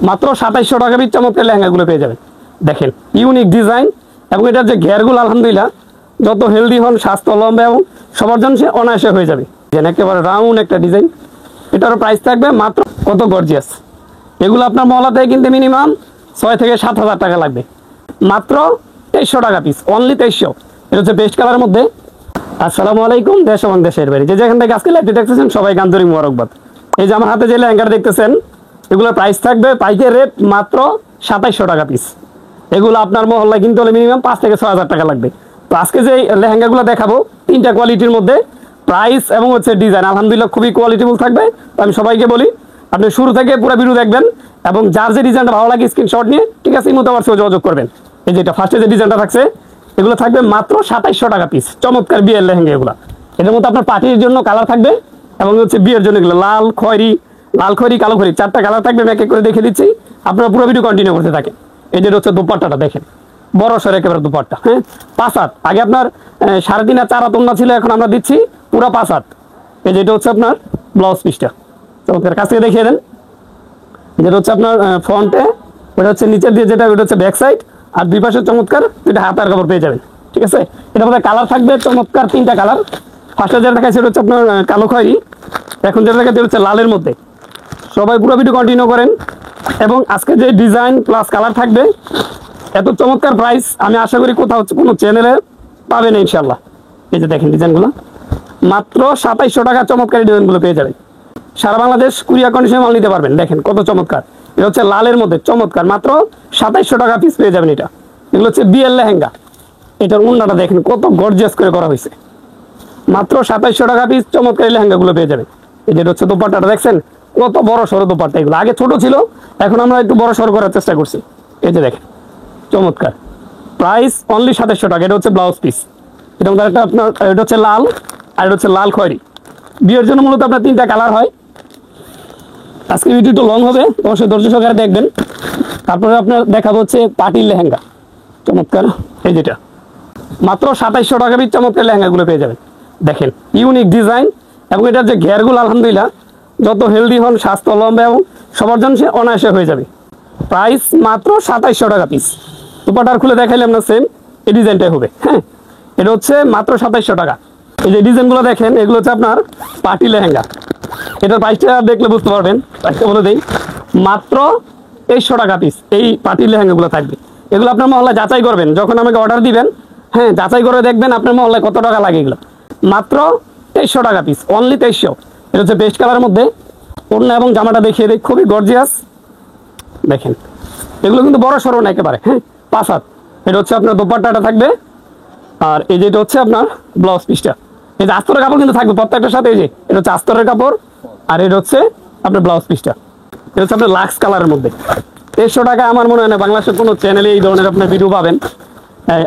মাত্র 2700 টাকা পিস চমৎকার লেহেঙ্গাগুলো পেয়ে যাবেন। দেখেন ইউনিক ডিজাইন এবং এটার যে ঘেরগুলো আলহামদুলিল্লাহ যত হেলদি হন, স্বাস্থ্য লম্বা এবং সবার জন্য সে অনায়াসে হয়ে যাবে। যেন একেবারে রাউন্ড একটা ডিজাইন, এটারও প্রাইস থাকবে মাত্র কত গর্জিয়াস। এগুলো আপনার মহল্লা থেকে কিনতে মিনিমাম 6 থেকে 7 হাজার টাকা লাগবে, মাত্র 2300 টাকা পিস, অনলি 2300। এটা হচ্ছে বেস্ট কালারের মধ্যে। আসসালামু আলাইকুম দেশ এবং দেশের বাইরে যে যেখান থেকে আজকে লাইভটি দেখতেছেন সবাইকে আন্তরিক মোবারকবাদ। এই যে আমার হাতে যে লেহেঙ্গাটা দেখতেছেন এগুলোর প্রাইস থাকবে পাইকারি রেট মাত্র 2700 টাকা পিস। এগুলো আপনার মহল্লায় কিনতে হলে মিনিমাম 5 থেকে 6 হাজার টাকা লাগবে। তো আজকে যে লেহেঙ্গাগুলো দেখাবো 3টা কোয়ালিটির মধ্যে, প্রাইস এবং হচ্ছে ডিজাইন আলহামদুলিল্লাহ খুবই কোয়ালিটিফুল থাকবে। তো আমি সবাইকে বলি আপনি শুরু থেকে পুরো ভিডিও দেখবেন এবং যার যে ডিজাইনটা ভালো লাগে স্ক্রিনশট নিয়ে ঠিক আছে এই মতো আমার সাথে যোগাযোগ করবেন। এই যেটা ফার্স্টে যে ডিজাইনটা থাকছে এগুলো থাকবে মাত্র 2700 টাকা পিস, চমৎকার বিয়ের লেহেঙ্গা এগুলো। এটার মধ্যে আপনার পার্টির জন্য কালার থাকবে এবং হচ্ছে বিয়ের জন্য এগুলো লাল খয়েরি, কালো খয়েরি 4টা কালার থাকবে। আমি এক এক করে দেখে দিচ্ছি, আপনারা পুরো ভিডিও কন্টিনিউ করতে থাকেন। এই যেটা হচ্ছে দুপাট্টাটা দেখেন, বড় সর একেবারে দুপাট্টা, হ্যাঁ 5 হাত। আগে আপনার 3.5 আর 4 হাত ওন্না ছিল, এখন আমরা দিচ্ছি পুরো 5 হাত। এই যেটা হচ্ছে আপনার ব্লাউজ পিসটা, চমৎকার কাছ থেকে দেখিয়ে দেন। যেটা হচ্ছে আপনার ফ্রন্টে, ওটা হচ্ছে নিচের দিয়ে যেটা ওটা হচ্ছে ব্যাক সাইড, আর দুই পাশে চমৎকার দুইটা হাতার কাপড় পেয়ে যাবেন। ঠিক আছে, এটার মধ্যে কালার থাকবে চমৎকার 3টা কালার। ফার্স্টে যেটা দেখাচ্ছে সেটা হচ্ছে আপনার কালো খয়েরি, এখন যেটা দেখাচ্ছে হচ্ছে লালের মধ্যে। সবাই পুরো ভিডিও কন্টিনিউ করেন এবং আজকে যে ডিজাইন প্লাস কালার থাকবে এত চমৎকার প্রাইস আমি আশা করি কোথাও কোনো চ্যানেলে পাবেন ইনশাল্লাহ। এই যে দেখেন ডিজাইনগুলো মাত্র 2700 টাকা চমৎকার ডিজাইনগুলো পেয়ে যাবেন। সারা বাংলাদেশ কুরিয়ার কন্ডিশনে মাল নিতে পারবেন। দেখেন কত চমৎকার, এটা হচ্ছে লালের মধ্যে চমৎকার, মাত্র 2700 টাকা পিস পেয়ে যাবেন। এটা এগুলো হচ্ছে বিয়ের লেহেঙ্গা। এটার ওন্নাটা দেখেন কত গর্জিয়াস করে করা হয়েছে, মাত্র 2700 টাকা পিস চমৎকার লেহেঙ্গাগুলো পেয়ে যাবেন। এই যেটা হচ্ছে দোপাট্টাটা দেখছেন কত বড় সড়ো দোপাট্টা, এগুলো আগে ছোট ছিল এখন আমরা একটু বড় সড়ো করার চেষ্টা করছি। এই যে দেখেন চমৎকার, প্রাইস অনলি 2700 টাকা। এটা হচ্ছে ব্লাউজ পিস, এটা একটা আপনার এটা হচ্ছে লাল আর এটা হচ্ছে লাল খয়েরি। বিয়ের জন্য মূলত আপনার 3টা কালার হয়। আজকে ভিডিও একটু লং হবে, অবশ্যই ধৈর্য সহকারে দেখবেন। তারপরে আপনার দেখাবো হচ্ছে পার্টির লেহেঙ্গা, চমৎকার। এই যেটা মাত্র 2700 টাকা পিস চমৎকার লেহেঙ্গাগুলো পেয়ে যাবেন। দেখেন ইউনিক ডিজাইন এবং এটার যে ঘেরগুলো আলহামদুলিল্লাহ যত হেলদি হন, স্বাস্থ্য লম্বা এবং সবার জন্য সে অনায়াসে হয়ে যাবে। প্রাইস মাত্র 2700 টাকা পিস। দুপাটার খুলে দেখাইলে আপনার সেম এই ডিজাইনটাই হবে। হ্যাঁ, এটা হচ্ছে মাত্র 2700 টাকা। এই যে ডিজাইনগুলো দেখেন এগুলো হচ্ছে আপনার পার্টি লেহেঙ্গা। এটার প্রাইসটা দেখলে বুঝতে পারবেন, প্রাইসটা বলে দেই মাত্র 2300 টাকা পিস। এই পার্টি লেহেঙ্গাগুলো থাকবে, এগুলো আপনার মহল্লায় যাচাই করবেন যখন আমাকে অর্ডার দিবেন। হ্যাঁ, যাচাই করে দেখবেন আপনার মহল্লায় কত টাকা লাগে। এগুলো মাত্র 2300 টাকা পিস, অনলি 2300। এটা হচ্ছে বেস্ট কালারের মধ্যে। ওড়না এবং জামাটা দেখিয়ে দিই, খুবই গর্জিয়াস। দেখেন এগুলো কিন্তু বড় সরো না একেবারে, হ্যাঁ 5 হাত। এটা হচ্ছে আপনার দোপাট্টাটা থাকবে, আর এই যেটা হচ্ছে আপনার ব্লাউজ পিসটা। এই যে আস্তরের কাপড় কিন্তু থাকবে প্রত্যেকটার সাথে। এই যে এটা হচ্ছে আস্তরের কাপড় আর এটা হচ্ছে আপনার ব্লাউজ পিসটা। এটা হচ্ছে আপনার লাক্স কালারের মধ্যে। 2300 টাকা আমার মনে হয় না বাংলাদেশের কোনো চ্যানেলে এই ধরনের আপনার ভিডিও পাবেন।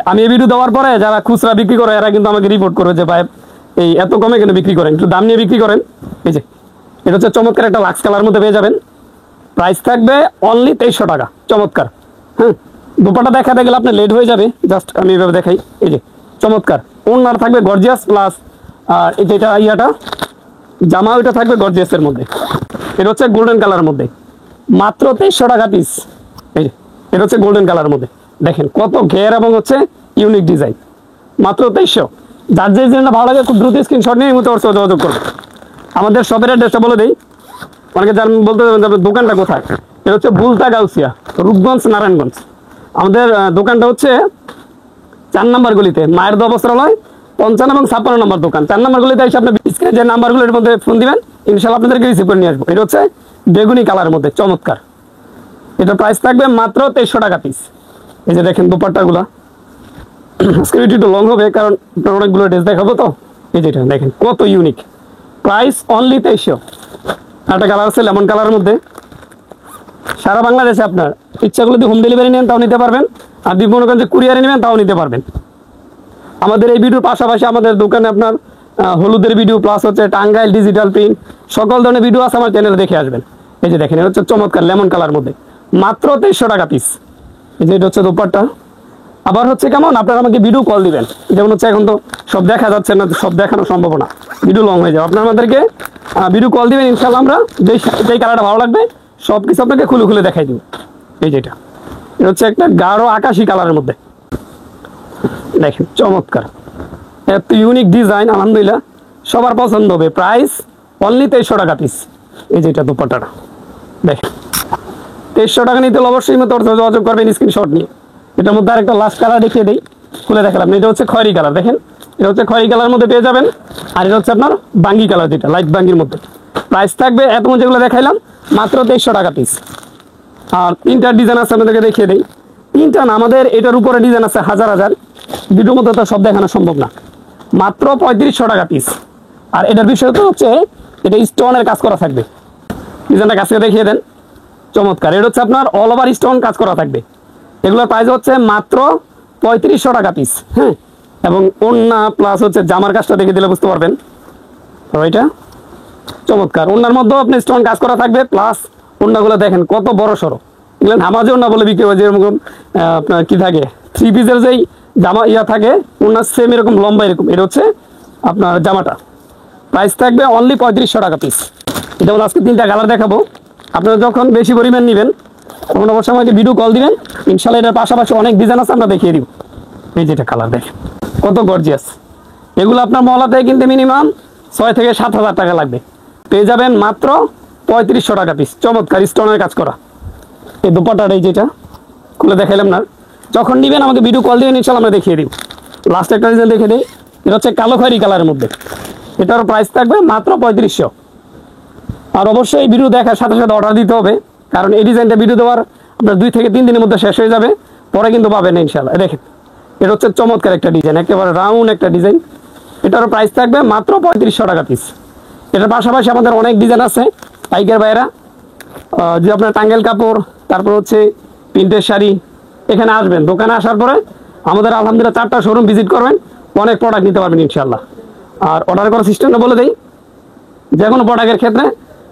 আমি এই ভিডিও দেওয়ার পরে যারা খুচরা বিক্রি করে এরা কিন্তু আমাকে রিপোর্ট করবে যে ভাই এই এত কমে কেন বিক্রি করেন, একটু দাম নিয়ে বিক্রি করেন। এই যে এটা হচ্ছে চমৎকার একটা লাক্স কালার মধ্যে পেয়ে যাবেন। প্রাইস থাকবে অনলি 2300 টাকা, চমৎকার। হ্যাঁ, দুপাটা দেখাতে গেলে আপনার লেট হয়ে যাবে, জাস্ট আমি এভাবে দেখাই। এই যে চমৎকার ওড়নার থাকবে গর্জিয়াস প্লাস, আর এই যেটা ইয়াটা জামা ওইটা থাকবে গর্জিয়াসের মধ্যে। এটা হচ্ছে গোল্ডেন কালারের মধ্যে, মাত্র 2300 টাকা পিস। এই যে এটা হচ্ছে গোল্ডেন কালারের মধ্যে, দেখেন কত ঘের এবং হচ্ছে ইউনিক ডিজাইন, মাত্র 2300। যার যে ডিজাইনটা ভালো লাগে খুব দ্রুত স্ক্রিনশট নিয়ে এই মতো যোগাযোগ করবে। আমাদের শপের অ্যাড্রেসটা বলে দিই, অনেকে যার বলতে দেবেন আপনার দোকানটা কোথায়। এটা হচ্ছে বুলতা গাউসিয়া, রূপগঞ্জ, নারায়ণগঞ্জ। আমাদের দোকানটা হচ্ছে 4 নম্বর গলিতে, মায়ের দোয়া বস্ত্রালয় 55 এবং 56 নম্বর দোকান। 4 নম্বর গলিতে এসে আপনার স্ক্রিনে যে নাম্বারগুলোর মধ্যে ফোন দিবেন, ইনশাল্লাহ আপনাদেরকে রিসিভ করে নিয়ে আসবো। এটা হচ্ছে বেগুনি কালারের মধ্যে চমৎকার। এটার প্রাইস থাকবে মাত্র 2300 টাকা পিস। এই যে দেখেন দুপাট্টাগুলা। আজকে ভিডিও একটু লং হবে কারণ অনেকগুলো ড্রেস দেখাবো তো। এই যেটা দেখেন কত ইউনিক, প্রাইস অনলি 2300। একটা কালার আছে লেমন কালারের মধ্যে। সারা বাংলাদেশে আপনার ইচ্ছাগুলো যদি হোম ডেলিভারি নেন তাও নিতে পারবেন, আর যদি মনে করেন যে কুরিয়ারে নেবেন তাও নিতে পারবেন। আমাদের এই ভিডিওর পাশাপাশি আমাদের দোকানে আপনার হলুদের ভিডিও প্লাস হচ্ছে টাঙ্গাইল ডিজিটাল প্রিন্ট সকল ধরনের ভিডিও আছে, আমার চ্যানেলে দেখে আসবেন। এই যে দেখেন এটা হচ্ছে চমৎকার লেমন কালার মধ্যে, মাত্র 2300 টাকা পিস। এই যে এটা হচ্ছে দোপাট্টা। আবার হচ্ছে কেমন আপনারা আমাকে ভিডিও কল দিবেন, যেমন হচ্ছে এখন তো সব দেখা যাচ্ছে না, সব দেখানো সম্ভব না, ভিডিও লং হয়ে যাবে। আপনারা আমাদেরকে ভিডিও কল দিবেন, ইনশাল্লাহ আমরা যেই কালারটা ভালো লাগবে সব কিছু আপনাকে খুলে খুলে দেখাই দিব। এই যেটা এটা হচ্ছে একটা গাঢ় আকাশি কালারের মধ্যে, দেখেন চমৎকার, এত ইউনিক ডিজাইন, আলহামদুলিল্লাহ সবার পছন্দ হবে। প্রাইস অনলি 2300 টাকা পিস। এই যেটা দুপাট্টাটা দেখেন 2300 টাকা নিতে হলে অবশ্যই মতো যোগাযোগ করবেন স্ক্রিনশট নিয়ে। এটার মধ্যে আরেকটা লাস্ট কালার দেখিয়ে দিই, খুলে দেখালাম। এটা হচ্ছে খয়েরি কালার, দেখেন এটা হচ্ছে খয়েরি কালার মধ্যে পেয়ে যাবেন। আর এটা হচ্ছে আপনার বাঙ্গি কালার, যেটা লাইট বাঙ্গির মধ্যে। প্রাইস থাকবে এতক্ষণ যেগুলো দেখাইলাম মাত্র 2300 টাকা পিস। আর 3টা ডিজাইন আছে, আপনাদেরকে দেখিয়ে দিই। 3টা না, আমাদের এটার উপরে ডিজাইন আছে হাজার হাজার, ভিডিওর মধ্যে তো সব দেখানো সম্ভব না। মাত্র 3500 টাকা পিস। আর এটার বিষয় তো হচ্ছে এটা স্টোনের কাজ করা থাকবে। ডিজাইনটা কাছে দেখিয়ে দেন, চমৎকার। এটা হচ্ছে আপনার অল ওভার স্টোন কাজ করা থাকবে। এগুলোর প্রাইস হচ্ছে মাত্র 3500 টাকা পিস। হ্যাঁ, এবং ওড়না প্লাস হচ্ছে জামার কাজটা দেখে দিলে বুঝতে পারবেন। ওইটা চমৎকার, ওড়নার মধ্যেও আপনি স্টোন কাজ করা থাকবে, প্লাস ওড়নাগুলো দেখেন কত বড় সড়ো। এগুলো নামাজে ওড়না বলে বিক্রি হয়, যেরকম আপনার কি থাকে 3 পিসের যেই জামা থাকে, ওড়না সেম এরকম লম্বা এরকম। এটা হচ্ছে আপনার জামাটা, প্রাইস থাকবে অনলি 3500 টাকা পিস। এটা হলো আজকে 3টা কালার দেখাবো। আপনারা যখন বেশি পরিমাণ নেবেন তখন অবশ্যই আমাকে ভিডিও কল দিবেন, ইনশাল্লাহ এটার পাশাপাশি অনেক ডিজাইন আছে, আমরা দেখিয়ে দিব। এই যেটা কালার দেখেন কত গর্জিয়াস। এগুলো আপনার মহলা থেকে কিনতে মিনিমাম 6 থেকে 7000 টাকা লাগবে, পেয়ে যাবেন মাত্র 3500 টাকা পিস। চমৎকার স্টোনের কাজ করা এই দুপাট্টার, এই যেটা খুলে দেখাইলাম না, যখন নেবেন আমাকে ভিডিও কল দিবেন, ইনশাল্লাহ আমরা দেখিয়ে দিব। লাস্ট একটা ডিজাইন দেখে দিই, এটা হচ্ছে কালো খয়েরি কালারের মধ্যে। এটার প্রাইস থাকবে মাত্র 3500। আর অবশ্যই এই ভিডিও দেখার সাথে সাথে অর্ডার দিতে হবে, কারণ এই ডিজাইনটা ভিডিও দেওয়ার আপনার 2 থেকে 3 দিনের মধ্যে শেষ হয়ে যাবে, পরে কিন্তু পাবেন না ইনশাল্লাহ। দেখেন এটা হচ্ছে চমৎকার একটা ডিজাইন, একেবারে রাউন্ড একটা ডিজাইন। এটারও প্রাইস থাকবে মাত্র 3500 টাকা পিস। এটার পাশাপাশি আমাদের অনেক ডিজাইন আছে পাইকার ভাইয়েরা, যে আপনার টাঙ্গেল কাপড়, তারপর হচ্ছে প্রিন্টের শাড়ি। এখানে আসবেন, দোকানে আসার পরে আমাদের আলহামদুলিল্লাহ 4টা শোরুম ভিজিট করবেন, অনেক প্রোডাক্ট নিতে পারবেন ইনশাল্লাহ। আর অর্ডার করার সিস্টেমটা বলে দেই, যে কোনো প্রোডাক্টের ক্ষেত্রে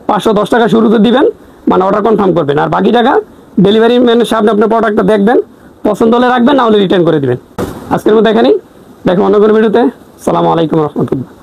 510 টাকা শুরুতে দিবেন, মানে অর্ডার কনফার্ম করবেন। আর বাকি টাকা ডেলিভারি ম্যানের সামনে আপনার প্রোডাক্টটা দেখবেন, পছন্দ হলে রাখবেন, না হলে রিটার্ন করে দিবেন। আজকের মতো এখানেই, দেখুন অন্য কোনো ভিডিওতে। আসসালামু আলাইকুম রহমতুল্লাহ।